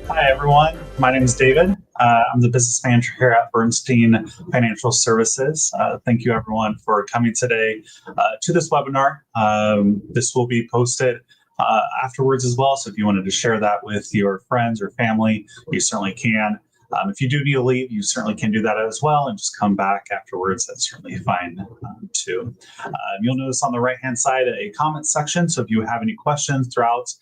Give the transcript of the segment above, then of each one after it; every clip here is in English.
Hi, everyone. My name is David. I'm the business manager here at Bernstein Financial Services. Thank you, everyone, for coming today to this webinar. This will be posted afterwards as well. So if you wanted to share that with your friends or family, you certainly can. If you do need to leave, you certainly can do that as well and just come back afterwards. That's certainly fine too. You'll notice on the right-hand side a comment section. So if you have any questions throughout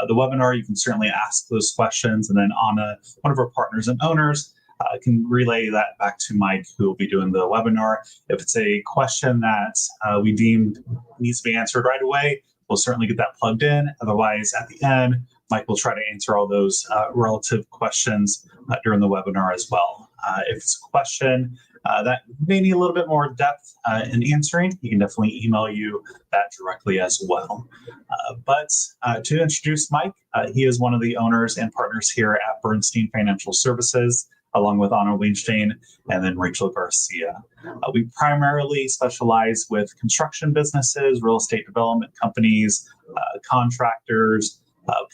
the webinar, you can certainly ask those questions. And then Anna, one of our partners and owners, can relay that back to Mike, who will be doing the webinar. If it's a question that we deem needs to be answered right away, we'll certainly get that plugged in. Otherwise, at the end, Mike will try to answer all those relative questions during the webinar as well. If it's a question that may need a little bit more depth in answering, you can definitely email you that directly as well. But to introduce Mike, he is one of the owners and partners here at Bernstein Financial Services, along with Anna Weinstein and then Rachel Garcia. We primarily specialize with construction businesses, real estate development companies, contractors,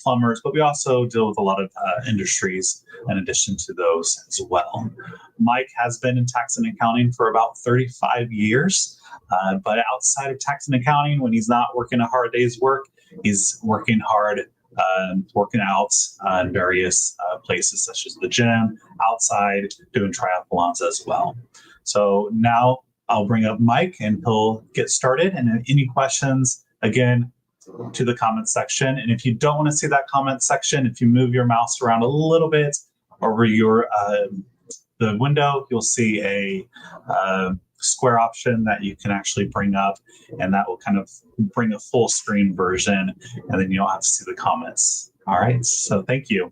plumbers, but we also deal with a lot of industries in addition to those as well. Mike has been in tax and accounting for about 35 years, but outside of tax and accounting, when he's not working a hard day's work, he's working hard, working out in various places such as the gym, outside, doing triathlons as well. So now I'll bring up Mike and he'll get started. And any questions, again, to the comment section. And if you don't want to see that comment section, if you move your mouse around a little bit over your the window, you'll see a square option that you can actually bring up, and that will kind of bring a full screen version, and then you don't have to see the comments. All right, so thank you.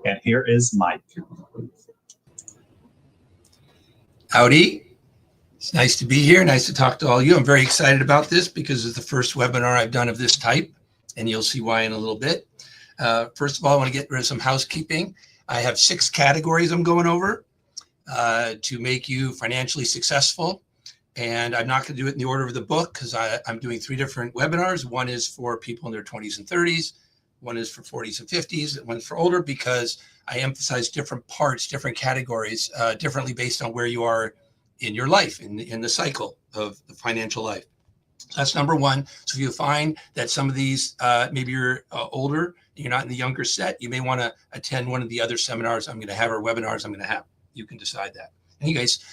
And here is Mike. Howdy. It's nice to be here. Nice to talk to all of you. I'm very excited about this because it's the first webinar I've done of this type, and you'll see why in a little bit. First of all, I want to get rid of some housekeeping. I have 6 categories I'm going over to make you financially successful. And I'm not going to do it in the order of the book because I'm doing 3 different webinars. One is for people in their 20s and 30s. One is for 40s and 50s. One's for older because I emphasize different parts, different categories, differently based on where you are in your life, in the cycle of the financial life. That's number one. So if you find that some of these, maybe you're older, you're not in the younger set, you may want to attend one of the other seminars I'm going to have or webinars I'm going to have. You can decide that. Anyways,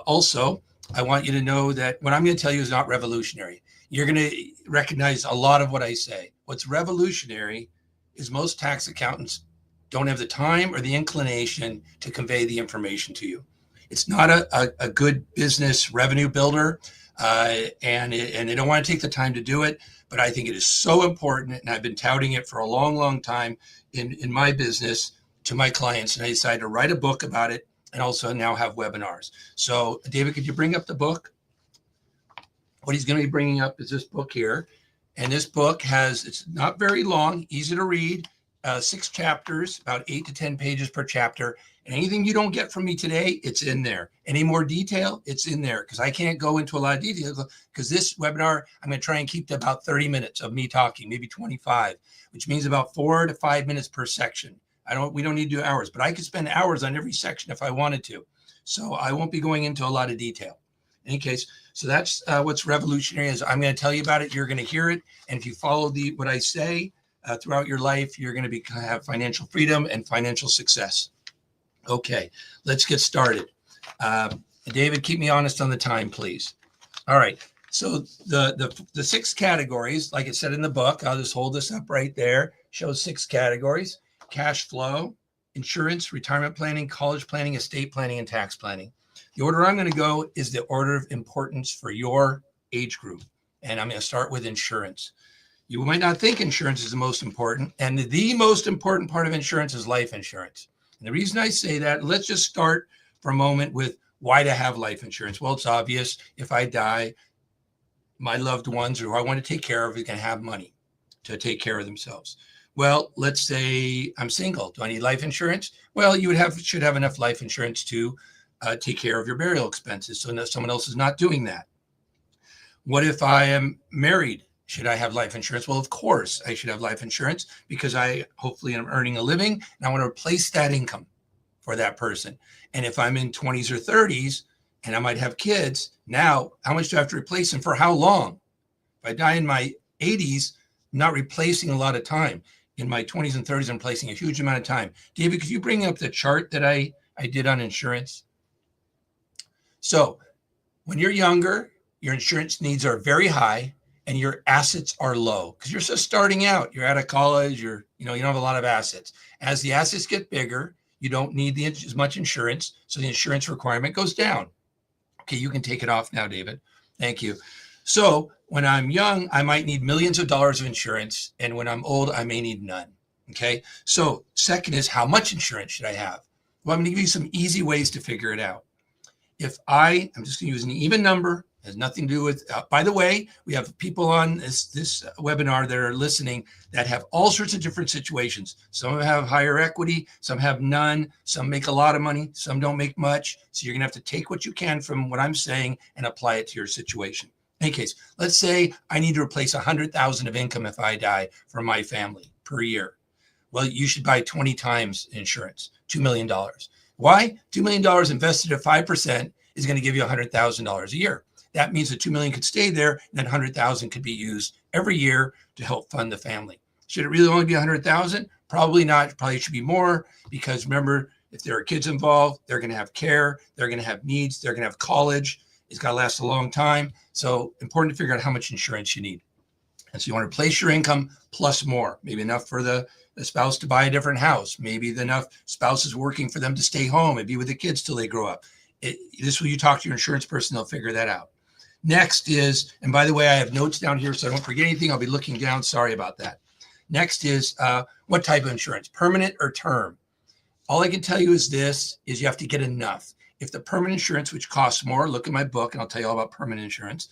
also, I want you to know that what I'm going to tell you is not revolutionary. You're going to recognize a lot of what I say. What's revolutionary is most tax accountants don't have the time or the inclination to convey the information to you. It's not a good business revenue builder, and they don't want to take the time to do it. But I think it is so important, and I've been touting it for a long, long time in my business to my clients. And I decided to write a book about it, and also now have webinars. So, David, could you bring up the book? What he's going to be bringing up is this book here, and this book it's not very long, easy to read. 6 chapters, about 8 to 10 pages per chapter. And anything you don't get from me today, it's in there. Any more detail, it's in there because I can't go into a lot of detail because this webinar, I'm going to try and keep to about 30 minutes of me talking, maybe 25, which means about 4 to 5 minutes per section. We don't need to do hours, but I could spend hours on every section if I wanted to. So I won't be going into a lot of detail. In any case, so that's what's revolutionary is I'm going to tell you about it. You're going to hear it. And if you follow what I say, throughout your life, you're going to have financial freedom and financial success. Okay, let's get started. David, keep me honest on the time, please. All right. So the 6 categories, like it said in the book, I'll just hold this up right there. Shows 6 categories: cash flow, insurance, retirement planning, college planning, estate planning, and tax planning. The order I'm going to go is the order of importance for your age group, and I'm going to start with insurance. You might not think insurance is the most important, and the most important part of insurance is life insurance. And the reason I say that, let's just start for a moment with why to have life insurance. Well, it's obvious. If I die, my loved ones who I want to take care of are going to have money to take care of themselves. Well, let's say I'm single. Do I need life insurance? Well, you should have enough life insurance to take care of your burial expenses so that someone else is not doing that. What if I am married? Should I have life insurance? Well, of course I should have life insurance because I hopefully am earning a living and I want to replace that income for that person. And if I'm in 20s or 30s and I might have kids, now how much do I have to replace and for how long? If I die in my 80s, I'm not replacing a lot of time. In my 20s and 30s, I'm replacing a huge amount of time. David, could you bring up the chart that I did on insurance? So when you're younger, your insurance needs are very high and your assets are low because you're just starting out. You're out of college. You don't have a lot of assets. As the assets get bigger, you don't need as much insurance, so the insurance requirement goes down. Okay, you can take it off now, David. Thank you. So when I'm young, I might need millions of dollars of insurance, and when I'm old, I may need none. Okay. So second is how much insurance should I have? Well, I'm going to give you some easy ways to figure it out. If I'm just going to use an even number. Has nothing to do with, by the way, we have people on this webinar that are listening that have all sorts of different situations. Some have higher equity, some have none, some make a lot of money, some don't make much. So you're going to have to take what you can from what I'm saying and apply it to your situation. In any case, let's say I need to replace $100,000 of income if I die for my family per year. Well, you should buy 20 times insurance, $2 million. Why? $2 million invested at 5% is going to give you $100,000 a year. That means the $2 million could stay there, and that $100,000 could be used every year to help fund the family. Should it really only be $100,000? Probably not. Probably should be more because remember, if there are kids involved, they're going to have care, they're going to have needs, they're going to have college. It's got to last a long time. So important to figure out how much insurance you need. And so you want to replace your income plus more, maybe enough for the spouse to buy a different house. Maybe enough spouse is working for them to stay home and be with the kids till they grow up. This will you talk to your insurance person, they'll figure that out. Next is, and by the way, I have notes down here so I don't forget anything. I'll be looking down. Sorry about that. Next is what type of insurance, permanent or term? All I can tell you is you have to get enough. if the permanent insurance, which costs more, look at my book and I'll tell you all about permanent insurance.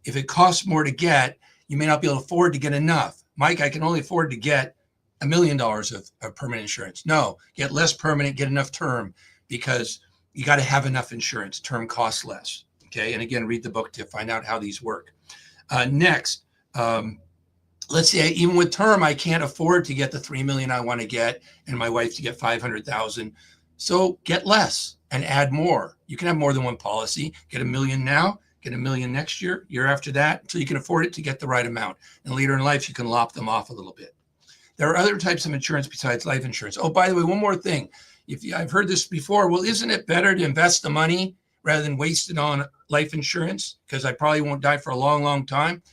If it costs more to get, you may not be able to afford to get enough. Mike, I can only afford to get $1 million of permanent insurance. No, get less permanent, get enough term, because you got to have enough insurance. Term costs less. Okay. And again, read the book to find out how these work. Next, let's say even with term, I can't afford to get the 3 million I want to get and my wife to get 500,000. So get less and add more. You can have more than one policy. Get $1 million now, get $1 million next year, year after that, until you can afford it to get the right amount. And later in life, you can lop them off a little bit. There are other types of insurance besides life insurance. Oh, by the way, one more thing. I've heard this before. Well, isn't it better to invest the money rather than waste it on life insurance? Because I probably won't die for a long, long time.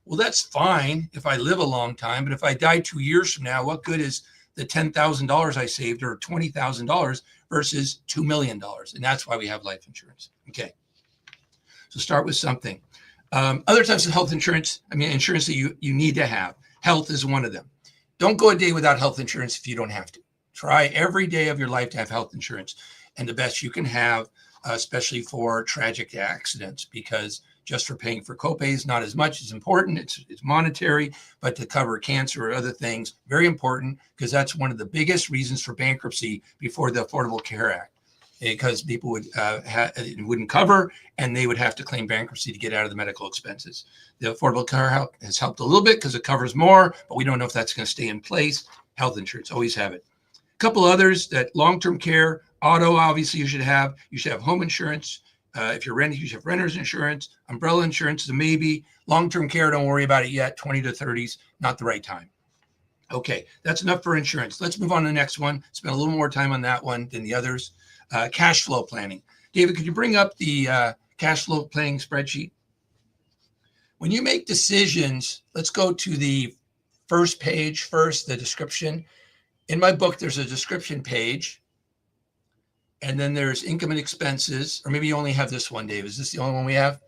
Well, that's fine if I live a long time. But if I die 2 years from now, what good is the $10,000 I saved or $20,000 versus $2 million? And that's why we have life insurance. Okay. So start with something. Other types of health insurance, insurance that you need to have. Health is one of them. Don't go a day without health insurance if you don't have to. Try every day of your life to have health insurance, and the best you can have, especially for tragic accidents, because just for paying for copays, not as much is important. It's monetary, but to cover cancer or other things, very important, because that's one of the biggest reasons for bankruptcy before the Affordable Care Act, because people it wouldn't cover, and they would have to claim bankruptcy to get out of the medical expenses. The Affordable Care Act has helped a little bit because it covers more, but we don't know if that's going to stay in place. Health insurance, always have it. A couple others, that long-term care, auto, obviously you should have. You should have home insurance. If you're renting, you should have renter's insurance. Umbrella insurance is a maybe. Long-term care, don't worry about it yet. 20 to 30s, not the right time. Okay, that's enough for insurance. Let's move on to the next one. Spend a little more time on that one than the others. Cash flow planning. David, could you bring up the cash flow planning spreadsheet? When you make decisions, let's go to the first page first, the description. In my book, there's a description page, and then there's income and expenses, or maybe you only have this one, Dave. Is this the only one we have?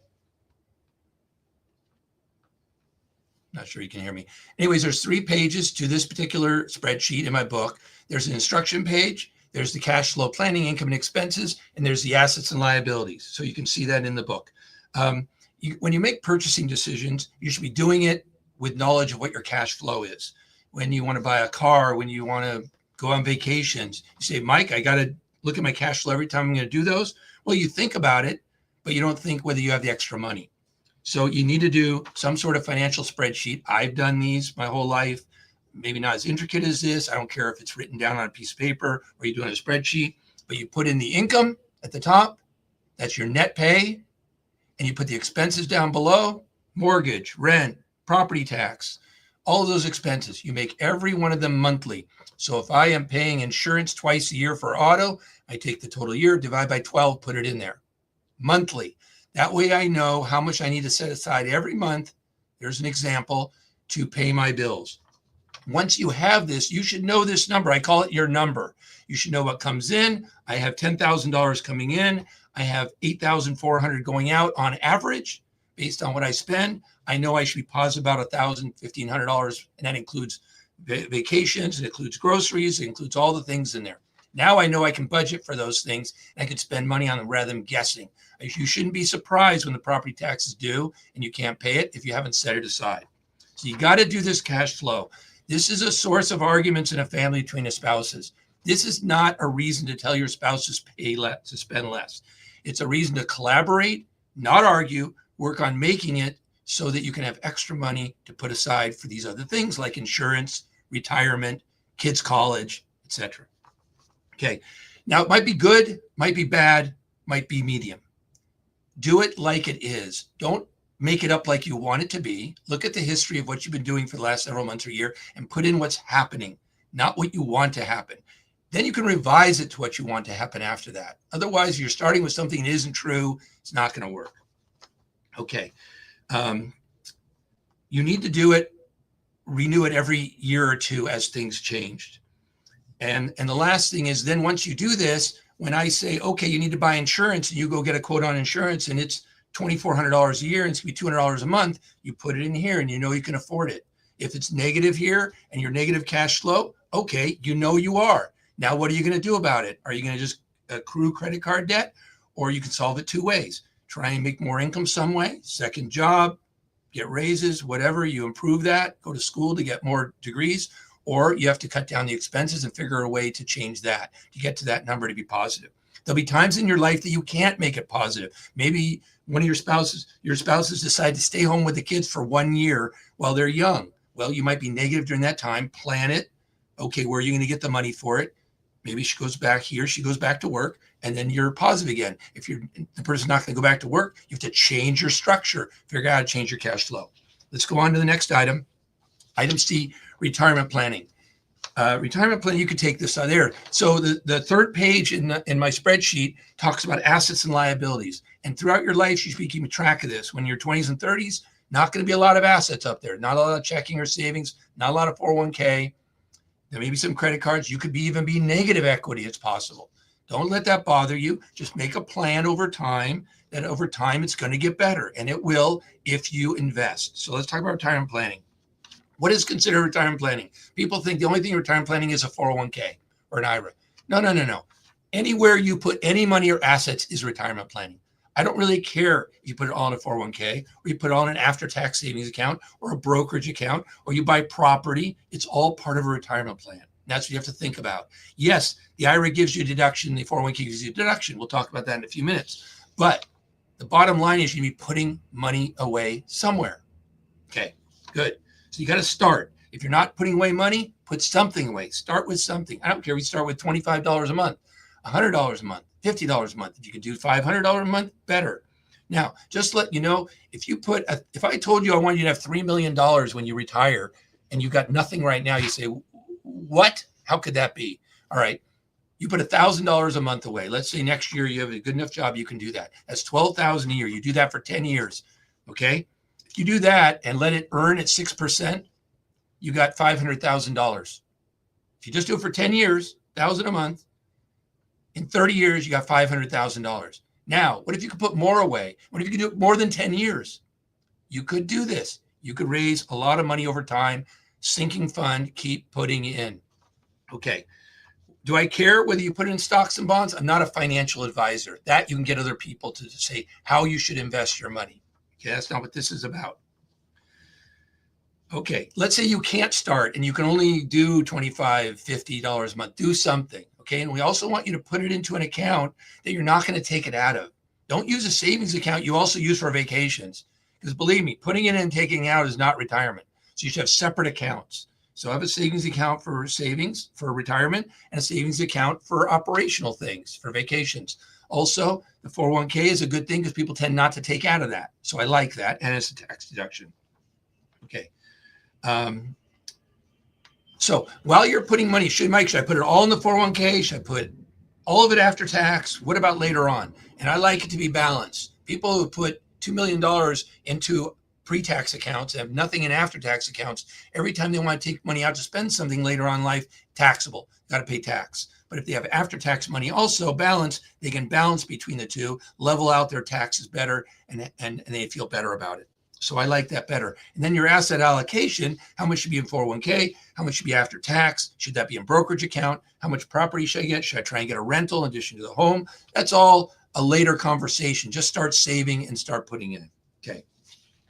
Not sure you can hear me. Anyways, there's 3 pages to this particular spreadsheet in my book. There's an instruction page, there's the cash flow planning, income and expenses, and there's the assets and liabilities. So you can see that in the book. When you make purchasing decisions, you should be doing it with knowledge of what your cash flow is. When you want to buy a car, when you want to go on vacations, you say, Mike, I got to look at my cash flow every time I'm going to do those. Well, you think about it, but you don't think whether you have the extra money. So you need to do some sort of financial spreadsheet. I've done these my whole life, maybe not as intricate as this. I don't care if it's written down on a piece of paper or you do it in a spreadsheet, but you put in the income at the top, that's your net pay, and you put the expenses down below, mortgage, rent, property tax, all of those expenses. You make every one of them monthly. So if I am paying insurance twice a year for auto, I take the total year, divide by 12, put it in there monthly. That way I know how much I need to set aside every month. There's an example to pay my bills. Once you have this, you should know this number. I call it your number. You should know what comes in. I have $10,000 coming in. I have $8,400 going out on average based on what I spend. I know I should be positive about $1,000, $1,500, and that includes vacations, it includes groceries, it includes all the things in there. Now I know I can budget for those things, and I can spend money on them rather than guessing. You shouldn't be surprised when the property tax is due and you can't pay it if you haven't set it aside. So you got to do this cash flow. This is a source of arguments in a family between the spouses. This is not a reason to tell your spouse to spend less. It's a reason to collaborate, not argue, work on making it so that you can have extra money to put aside for these other things like insurance, retirement, kids' college, etc. Okay, now it might be good, might be bad, might be medium. Do it like it is. Don't make it up like you want it to be. Look at the history of what you've been doing for the last several months or year and put in what's happening, not what you want to happen. Then you can revise it to what you want to happen after that. Otherwise, you're starting with something that isn't true. It's not going to work. Okay. You need to do it, renew it every year or two as things changed. And the last thing is then once you do this, when I say, okay, you need to buy insurance and you go get a quote on insurance and it's $2,400 a year and it's going to be $200 a month, you put it in here and you know you can afford it. If it's negative here and you're negative cash flow, okay, you know you are. Now, what are you going to do about it? Are you going to just accrue credit card debt? or you can solve it two ways. Try and make more income some way, second job, get raises, whatever, you improve that, go to school to get more degrees, or you have to cut down the expenses and figure a way to change that to get to that number to be positive. There'll be times in your life that you can't make it positive. Maybe one of your spouses decide to stay home with the kids for 1 year while they're young. Well, you might be negative during that time. Plan it. Okay, where are you going to get the money for it? Maybe she goes back here, she goes back to work, and then you're positive again. If the person's not going to go back to work, you have to change your structure, figure out how to change your cash flow. Let's go on to the next item. Item C, retirement planning. Retirement plan, you could take this out there. So the third page in my spreadsheet talks about assets and liabilities. And throughout your life, you should be keeping track of this. When you're 20s and 30s, not going to be a lot of assets up there, not a lot of checking or savings, not a lot of 401k. There may be some credit cards. You could even be negative equity. It's possible. Don't let that bother you. Just make a plan over time that over time it's going to get better, and it will if you invest. So let's talk about retirement planning. What is considered retirement planning? People think the only thing in retirement planning is a 401k or an IRA. No. Anywhere you put any money or assets is retirement planning. I don't really care if you put it all in a 401k or you put it all in an after-tax savings account or a brokerage account or you buy property. It's all part of a retirement plan. That's what you have to think about. Yes, the IRA gives you a deduction. The 401k gives you a deduction. We'll talk about that in a few minutes. But the bottom line is you need to be putting money away somewhere. Okay, good. So you got to start. If you're not putting away money, put something away. Start with something. I don't care if you start with $25 a month, $100 a month, $50 a month. If you could do $500 a month, better. Now, just let you know, if I told you I wanted you to have $3 million when you retire and you got nothing right now, you say, what? How could that be? All right. You put $1,000 a month away. Let's say next year you have a good enough job, you can do that. That's $12,000 a year. You do that for 10 years. Okay. If you do that and let it earn at 6%, you got $500,000. If you just do it for 10 years, $1,000 a month, in 30 years, you got $500,000. Now, what if you could put more away? What if you could do it more than 10 years? You could do this. You could raise a lot of money over time, sinking fund, keep putting in. Okay. Do I care whether you put it in stocks and bonds? I'm not a financial advisor. That you can get other people to say how you should invest your money. Okay, that's not what this is about. Okay, let's say you can't start and you can only do $25, $50 a month. Do something. Okay, and we also want you to put it into an account that you're not going to take it out of. Don't use a savings account you also use for vacations. Because believe me, putting it in and taking it out is not retirement. So you should have separate accounts. So have a savings account for savings, for retirement, and a savings account for operational things, for vacations. Also, the 401k is a good thing because people tend not to take out of that. So I like that, and it's a tax deduction. Okay. So while you're putting money, should I put it all in the 401k? Should I put all of it after tax? What about later on? And I like it to be balanced. People who put $2 million into pre-tax accounts and have nothing in after-tax accounts, every time they want to take money out to spend something later on in life, taxable, got to pay tax. But if they have after-tax money also balanced, they can balance between the two, level out their taxes better, and they feel better about it. So I like that better. And then your asset allocation, how much should be in 401k? How much should be after tax? Should that be in brokerage account? How much property should I get? Should I try and get a rental in addition to the home? That's all a later conversation. Just start saving and start putting in. Okay.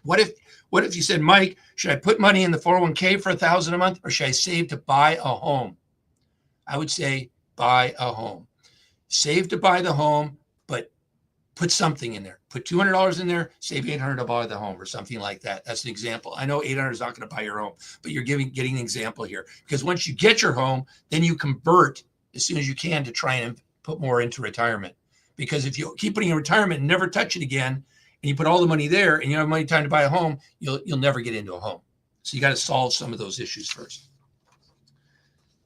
What if you said, Mike, should I put money in the 401k for $1,000 a month or should I save to buy a home? I would say buy a home. Save to buy the home, but put something in there. Put $200 in there, save $800 to buy the home or something like that. That's an example. I know $800 is not going to buy your home, but you're getting an example here. Because once you get your home, then you convert as soon as you can to try and put more into retirement. Because if you keep putting in retirement and never touch it again, and you put all the money there and you don't have money time to buy a home, you'll never get into a home. So you got to solve some of those issues first.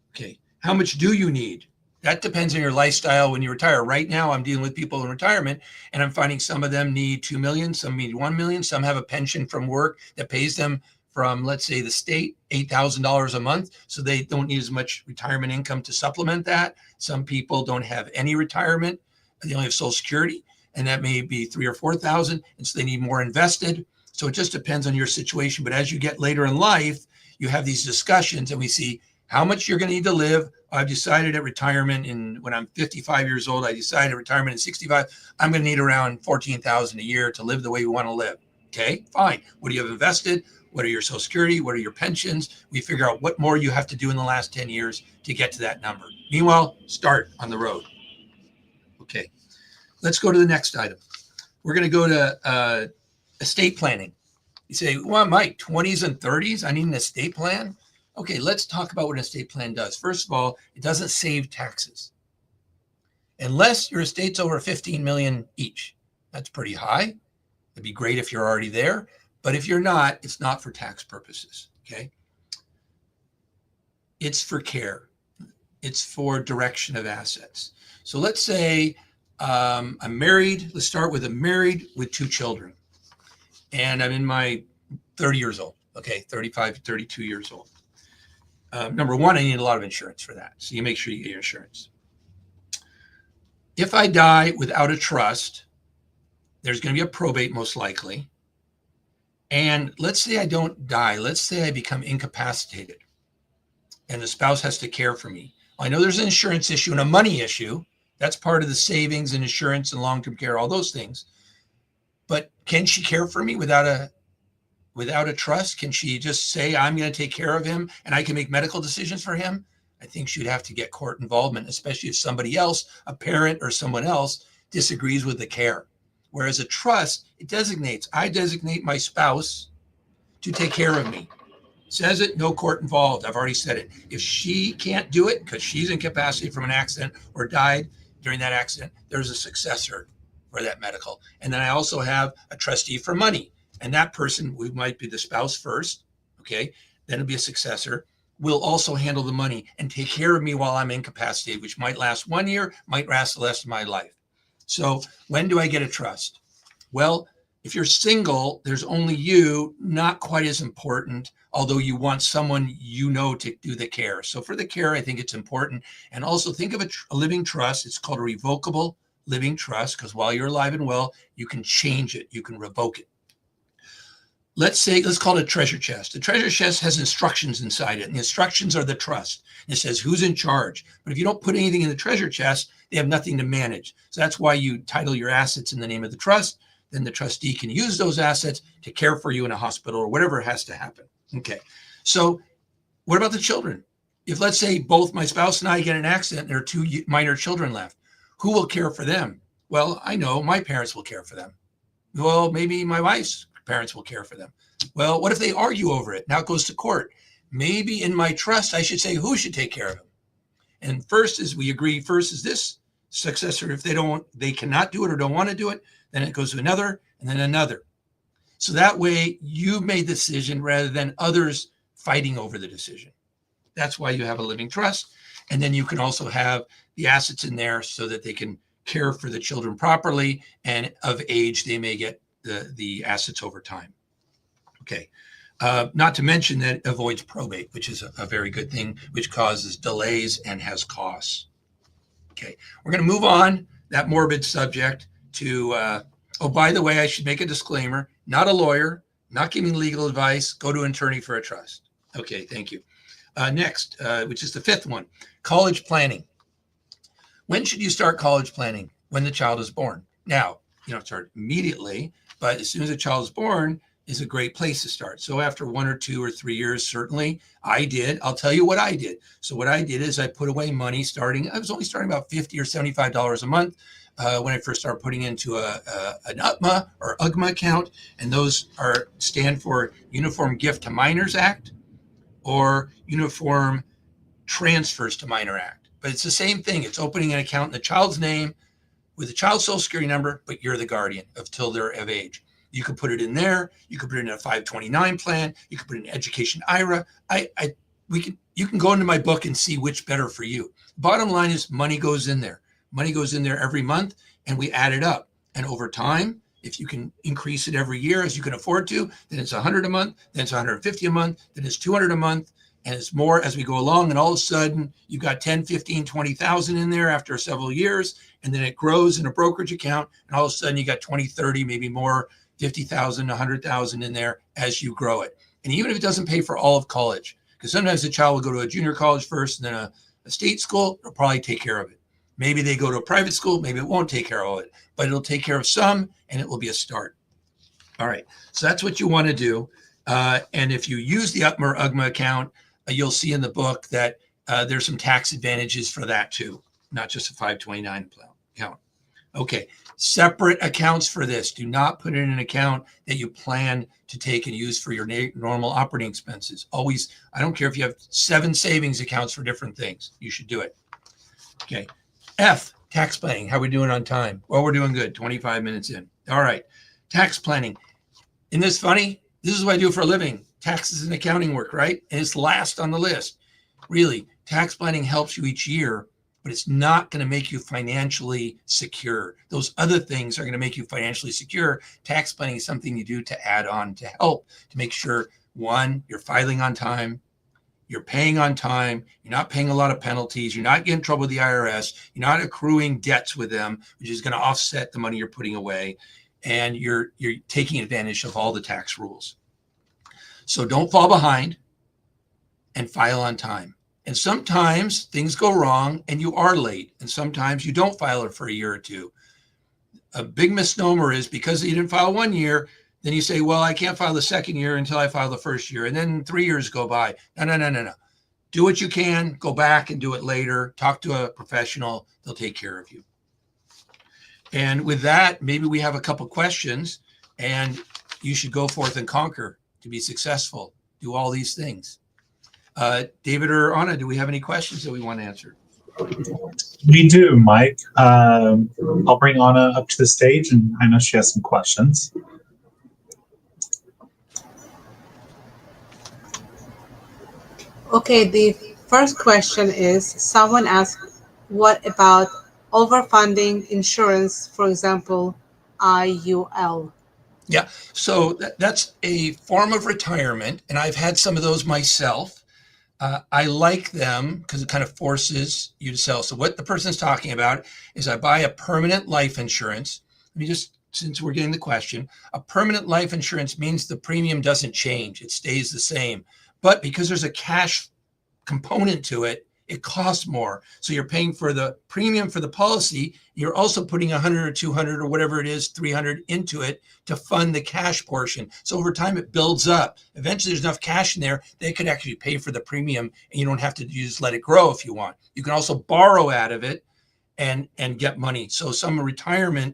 Okay. How much do you need? That depends on your lifestyle when you retire. Right now, I'm dealing with people in retirement, and I'm finding some of them need 2 million, some need 1 million, some have a pension from work that pays them from, let's say, the state, $8,000 a month. So they don't need as much retirement income to supplement that. Some people don't have any retirement. They only have Social Security, and that may be 3,000 or 4,000, and so they need more invested. So it just depends on your situation. But as you get later in life, you have these discussions, and we see how much you're going to need to live. I've decided at retirement when I'm 55 years old, I decided at retirement at 65, I'm going to need around 14,000 a year to live the way we want to live. Okay, fine. What do you have invested? What are your Social Security? What are your pensions? We figure out what more you have to do in the last 10 years to get to that number. Meanwhile, start on the road. Okay, let's go to the next item. We're going to go to estate planning. You say, well, Mike, 20s and 30s, I need an estate plan. Okay, let's talk about what an estate plan does. First of all, it doesn't save taxes. Unless your estate's over 15 million each. That's pretty high. It'd be great if you're already there. But if you're not, it's not for tax purposes, okay? It's for care. It's for direction of assets. So let's say I'm married. Let's start with I'm married with 2 children. And I'm in my 30 years old, okay, 35, 32 years old. Number one, I need a lot of insurance for that. So you make sure you get your insurance. If I die without a trust, there's going to be a probate most likely. And let's say I don't die. Let's say I become incapacitated and the spouse has to care for me. I know there's an insurance issue and a money issue. That's part of the savings and insurance and long-term care, all those things. But can she care for me without a trust? Can she just say, I'm going to take care of him and I can make medical decisions for him? I think she'd have to get court involvement, especially if somebody else, a parent or someone else, disagrees with the care. Whereas a trust, it designates, I designate my spouse to take care of me. Says it, no court involved. I've already said it. If she can't do it because she's incapacitated from an accident or died during that accident, there's a successor for that medical. And then I also have a trustee for money. And that person, we might be the spouse first, okay? Then it'll be a successor, will also handle the money and take care of me while I'm incapacitated, which might last 1 year, might last the rest of my life. So when do I get a trust? Well, if you're single, there's only you, not quite as important, although you want someone you know to do the care. So for the care, I think it's important. And also think of a living trust. It's called a revocable living trust because while you're alive and well, you can change it. You can revoke it. Let's call it a treasure chest. The treasure chest has instructions inside it, and the instructions are the trust. It says who's in charge. But if you don't put anything in the treasure chest, they have nothing to manage. So that's why you title your assets in the name of the trust. Then the trustee can use those assets to care for you in a hospital or whatever has to happen. Okay. So what about the children? If let's say both my spouse and I get in an accident and there are 2 minor children left, who will care for them? Well, I know my parents will care for them. Well, maybe my wife's parents will care for them. Well, what if they argue over it? Now it goes to court. Maybe in my trust, I should say who should take care of them. And first is we agree first is this successor. If they cannot do it or don't want to do it, then it goes to another and then another. So that way you made the decision rather than others fighting over the decision. That's why you have a living trust. And then you can also have the assets in there so that they can care for the children properly and of age, they may get the assets over time. Okay. Not to mention that it avoids probate, which is a very good thing, which causes delays and has costs. Okay. We're going to move on that morbid subject to, oh, by the way, I should make a disclaimer, not a lawyer, not giving legal advice, go to an attorney for a trust. Okay. Thank you. Next, which is the 5th one, college planning. When should you start college planning? When the child is born. Now, you don't start immediately, but as soon as a child is born is a great place to start. So after 1 or 2 or 3 years, certainly I did. I'll tell you what I did. So what I did is I put away money I was only starting about $50 or $75 a month when I first started putting into an UTMA or UGMA account. And those stand for Uniform Gift to Minors Act or Uniform Transfers to Minor Act. But it's the same thing. It's opening an account in the child's name with the child's social security number, but you're the guardian until they're of age. You could put it in there. You could put it in a 529 plan. You could put it in education IRA. You can go into my book and see which better for you. Bottom line is money goes in there. Money goes in there every month and we add it up. And over time, if you can increase it every year as you can afford to, then it's 100 a month, then it's 150 a month, then it's 200 a month. And it's more as we go along. And all of a sudden you've got 10, 15, 20,000 in there after several years. And then it grows in a brokerage account. And all of a sudden you got 20, 30, maybe more, 50,000, 100,000 in there as you grow it. And even if it doesn't pay for all of college, Because sometimes the child will go to a junior college first and then a state school. It'll probably take care of it. Maybe they go to a private school. Maybe it won't take care of it, but it'll take care of some, and it will be a start. All right. So that's what you want to do. And if you use the UTMA or UGMA account, you'll see in the book that there's some tax advantages for that too, not just a 529 account. Okay. Separate accounts for this. Do not put in an account that you plan to take and use for your normal operating expenses. Always, I don't care if you have 7 savings accounts for different things. You should do it. Okay. F, tax planning. How are we doing on time? Well, we're doing good. 25 minutes in. All right. Tax planning. Isn't this funny? This is what I do for a living. Taxes and accounting work, right? And it's last on the list. Really, tax planning helps you each year, but it's not going to make you financially secure. Those other things are going to make you financially secure. Tax planning is something you do to add on to help to make sure, one, you're filing on time, you're paying on time, you're not paying a lot of penalties, you're not getting in trouble with the IRS, you're not accruing debts with them, which is going to offset the money you're putting away, and you're taking advantage of all the tax rules. So don't fall behind and file on time. And sometimes things go wrong and you are late, and sometimes you don't file it for a year or two. A big misnomer is because you didn't file 1 year, then you say, well, I can't file the second year until I file the first year. And then 3 years go by. No. Do what you can, go back and do it later. Talk to a professional. They'll take care of you. And with that, maybe we have a couple questions, and you should go forth and conquer to be successful. Do all these things. David or Anna, do we have any questions that we want to answer? We do, Mike. I'll bring Anna up to the stage, and I know she has some questions. Okay, the first question is, someone asked, what about overfunding insurance, for example, IUL? Yeah, so that's a form of retirement, and I've had some of those myself. I like them because it kind of forces you to sell. So what the person's talking about is I buy a permanent life insurance. Let me just, since we're getting the question, a permanent life insurance means the premium doesn't change. It stays the same. But because there's a cash component to it, it costs more. So you're paying for the premium for the policy. You're also putting 100 or 200 or whatever it is, 300 into it to fund the cash portion. So over time, it builds up. Eventually, there's enough cash in there they could actually pay for the premium, and you don't have to just let it grow if you want. You can also borrow out of it and get money. So some retirement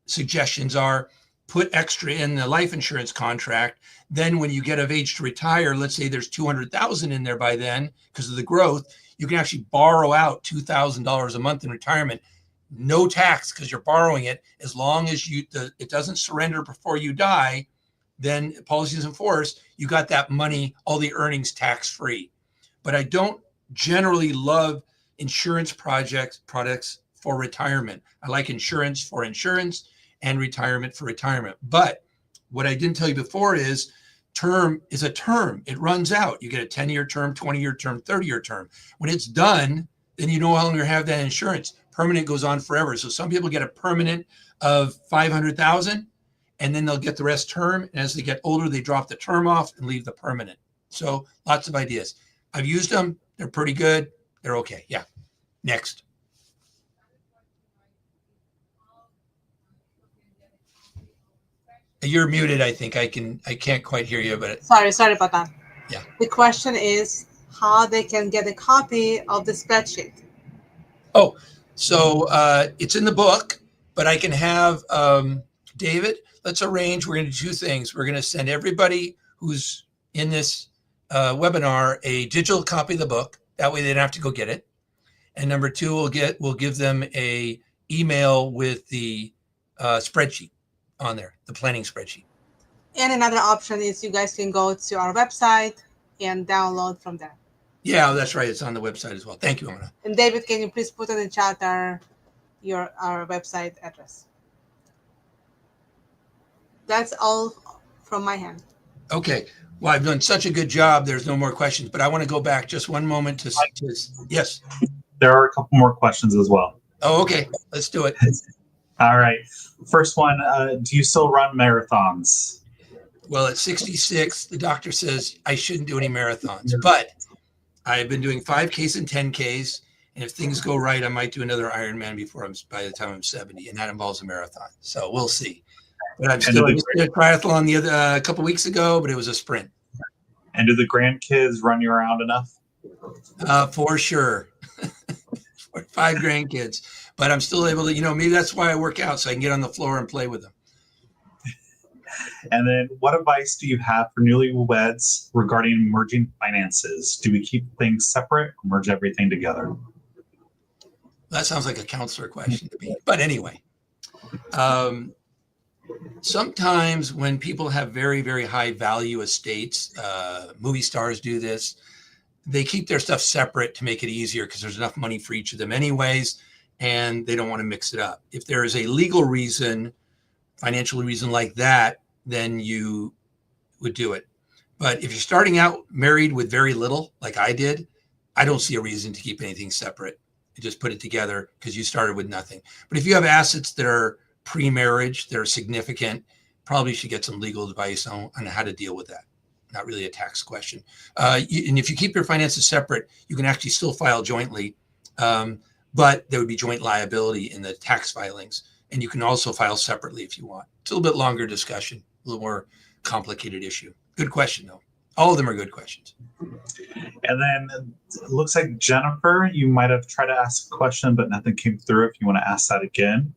suggestions are put extra in the life insurance contract. Then when you get of age to retire, let's say there's 200,000 in there by then because of the growth, you can actually borrow out $2,000 a month in retirement, no tax because you're borrowing it. As long as it doesn't surrender before you die, then policy is enforced. You got that money, all the earnings tax free. But I don't generally love insurance products for retirement. I like insurance for insurance and retirement for retirement. But what I didn't tell you before is term is a term. It runs out. You get a 10-year term, 20-year term, 30-year term. When it's done, then you no longer have that insurance. Permanent goes on forever. So some people get a permanent of 500,000 and then they'll get the rest term. And as they get older, they drop the term off and leave the permanent. So lots of ideas. I've used them. They're pretty good. They're okay. Yeah. Next. You're muted, I think. I can't quite hear you, but Sorry about that. Yeah. The question is how they can get a copy of the spreadsheet. Oh, so it's in the book, but I can have David. Let's arrange. We're going to do 2 things. We're going to send everybody who's in this webinar a digital copy of the book. That way they don't have to go get it. And number 2, we'll give them a email with the spreadsheet on there, the planning spreadsheet. And another option is you guys can go to our website and download from there. Yeah, that's right. It's on the website as well. Thank you, Anna. And David, can you please put in the chat our website address? That's all from my hand. Okay. Well, I've done such a good job. There's no more questions, but I want to go back just one moment to yes. There are a couple more questions as well. Oh, okay. Let's do it. All right. First one, do you still run marathons? Well, at 66, the doctor says I shouldn't do any marathons, but I've been doing 5Ks and 10Ks. And if things go right, I might do another Ironman by the time I'm 70, and that involves a marathon. So we'll see. But I just did a triathlon a couple weeks ago, but it was a sprint. And do the grandkids run you around enough? For sure. 5 grandkids, but I'm still able to, maybe that's why I work out, so I can get on the floor and play with them. And then what advice do you have for newlyweds regarding merging finances? Do we keep things separate or merge everything together? That sounds like a counselor question to me. But anyway, sometimes when people have very, very high value estates, movie stars do this, they keep their stuff separate to make it easier because there's enough money for each of them anyways, and they don't want to mix it up. If there is a legal reason, financial reason like that, then you would do it. But if you're starting out married with very little, like I did, I don't see a reason to keep anything separate. You just put it together because you started with nothing. But if you have assets that are pre-marriage, that are significant, probably should get some legal advice on how to deal with that. Not really a tax question. And if you keep your finances separate, you can actually still file jointly, but there would be joint liability in the tax filings. And you can also file separately if you want. It's a little bit longer discussion, a little more complicated issue. Good question, though. All of them are good questions. And then it looks like Jennifer, you might have tried to ask a question, but nothing came through. If you want to ask that again,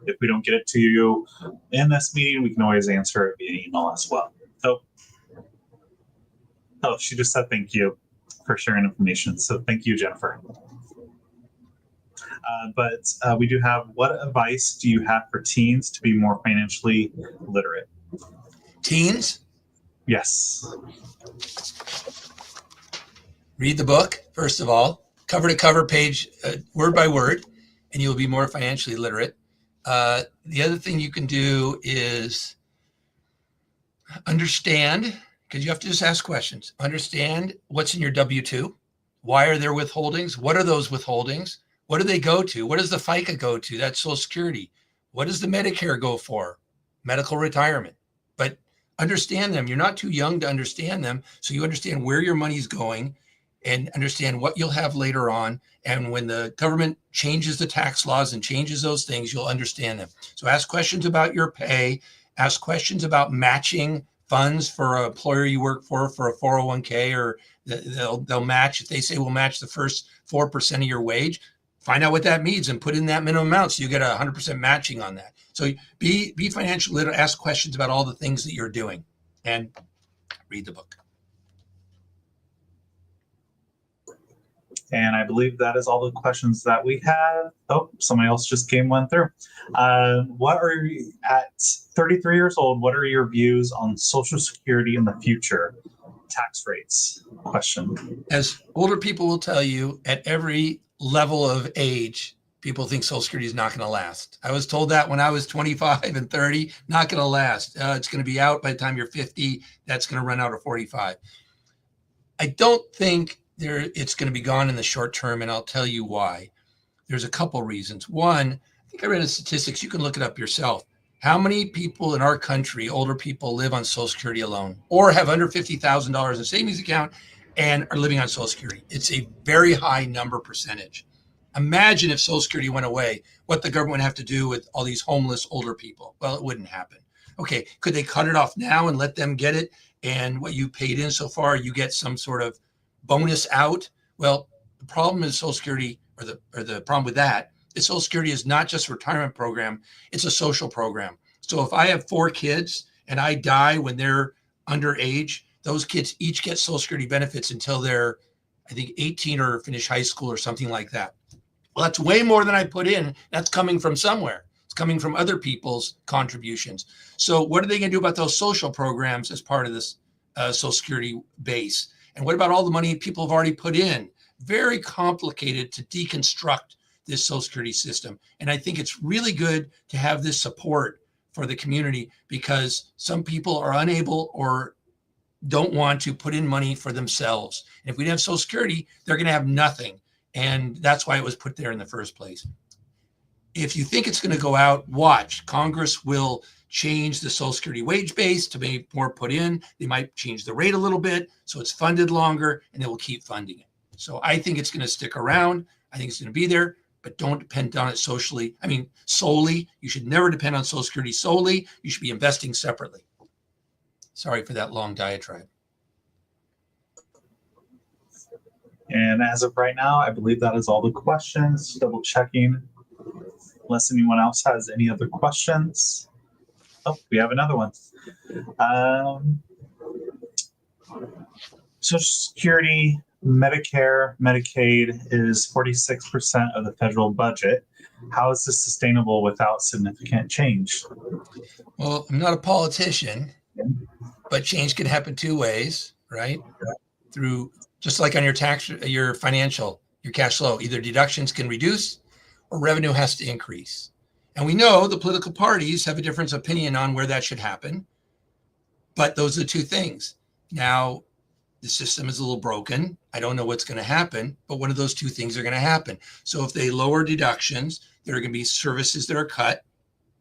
if we don't get it to you in this meeting, we can always answer it via email as well. Oh, she just said thank you for sharing information. So thank you, Jennifer. But we do have, what advice do you have for teens to be more financially literate? Teens? Yes. Read the book, first of all, cover to cover page, word by word, and you'll be more financially literate. The other thing you can do is understand, because you have to just ask questions. Understand what's in your W-2. Why are there withholdings? What are those withholdings? What do they go to? What does the FICA go to? That's Social Security. What does the Medicare go for? Medical retirement. But understand them. You're not too young to understand them. So you understand where your money's going and understand what you'll have later on. And when the government changes the tax laws and changes those things, you'll understand them. So ask questions about your pay. Ask questions about matching funds for an employer you work for a 401k, or they'll match. If they say we'll match the first 4% of your wage, find out what that means and put in that minimum amount so you get 100% matching on that. So be financially literate, ask questions about all the things that you're doing, and read the book. And I believe that is all the questions that we have. Oh, somebody else just came one through. What are you, at 33 years old, what are your views on Social Security in the future? Tax rates question. As older people will tell you, at every level of age, people think Social Security is not going to last. I was told that when I was 25 and 30, not going to last. It's going to be out by the time you're 50. That's going to run out at 45. I don't think it's going to be gone in the short term, and I'll tell you why. There's a couple reasons. One, I think I read the statistics. You can look it up yourself. How many people in our country, older people, live on Social Security alone or have under $50,000 in a savings account and are living on Social Security? It's a very high number percentage. Imagine if Social Security went away, what the government would have to do with all these homeless older people. Well, it wouldn't happen. Okay, could they cut it off now and let them get it? And what you paid in so far, you get some sort of bonus out? Well, the problem is Social Security, or the problem with that is Social Security is not just a retirement program, it's a social program. So if I have 4 kids and I die when they're underage, those kids each get Social Security benefits until they're, I think, 18 or finish high school or something like that. Well, that's way more than I put in. That's coming from somewhere. It's coming from other people's contributions. So what are they going to do about those social programs as part of this Social Security base? And what about all the money people have already put in? Very complicated to deconstruct this Social Security system. And I think it's really good to have this support for the community, because some people are unable or don't want to put in money for themselves. And if we didn't have Social Security, they're going to have nothing. And that's why it was put there in the first place. If you think it's going to go out, watch. Congress will change the Social Security wage base to make more put in. They might change the rate a little bit so it's funded longer, and they will keep funding it. So I think it's going to stick around. I think it's going to be there, but don't depend on it solely. You should never depend on Social Security solely. You should be investing separately. Sorry for that long diatribe. And as of right now, I believe that is all the questions. Double checking, unless anyone else has any other questions. Oh, we have another one. Social Security, Medicare, Medicaid is 46% of the federal budget. How is this sustainable without significant change? Well, I'm not a politician, but change can happen two ways, right? Through, just like on your tax, your financial, your cash flow, either deductions can reduce or revenue has to increase. And we know the political parties have a different opinion on where that should happen, but those are the two things. Now, the system is a little broken. I don't know what's going to happen, but one of those two things are going to happen. So if they lower deductions, there are going to be services that are cut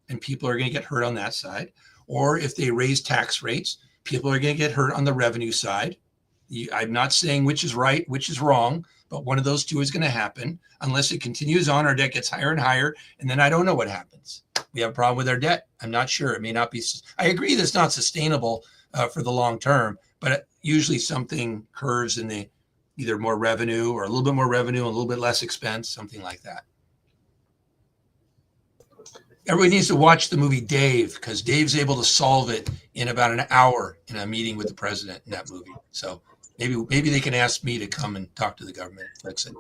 and people are going to get hurt on that side. Or if they raise tax rates, people are going to get hurt on the revenue side. I'm not saying which is right, which is wrong, but one of those two is going to happen unless it continues on, our debt gets higher and higher. And then I don't know what happens. We have a problem with our debt. I'm not sure. It may not be. I agree that's not sustainable for the long term, but usually something curves in the either more revenue or a little bit more revenue and a little bit less expense, something like that. Everybody needs to watch the movie Dave, because Dave's able to solve it in about an hour in a meeting with the president in that movie. So maybe they can ask me to come and talk to the government. That's it.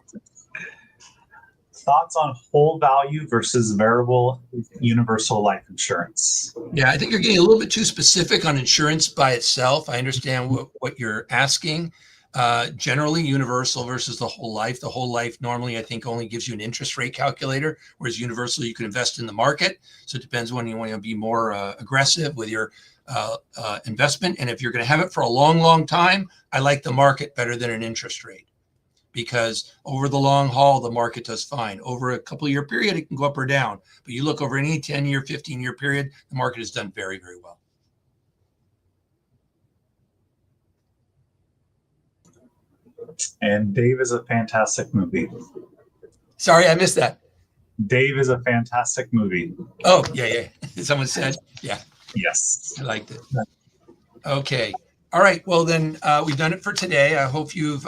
Thoughts on whole value versus variable universal life insurance? Yeah, I think you're getting a little bit too specific on insurance by itself. I understand what you're asking. Generally, universal versus the whole life. The whole life normally, I think, only gives you an interest rate calculator, whereas universal, you can invest in the market. So it depends when you want to be more aggressive with your investment. And if you're going to have it for a long, long time, I like the market better than an interest rate, because over the long haul, the market does fine. Over a couple of year period, it can go up or down. But you look over any 10-year, 15-year period, the market has done very, very well. And Dave is a fantastic movie. Sorry, I missed that. Dave is a fantastic movie. Oh, yeah. Someone said, yeah. Yes. I liked it. Okay. All right. Well, then we've done it for today. I hope you've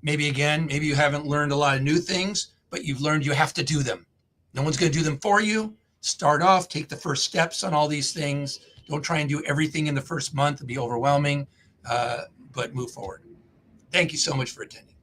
maybe you haven't learned a lot of new things, but you've learned you have to do them. No one's going to do them for you. Start off, take the first steps on all these things. Don't try and do everything in the first month and be overwhelming, but move forward. Thank you so much for attending.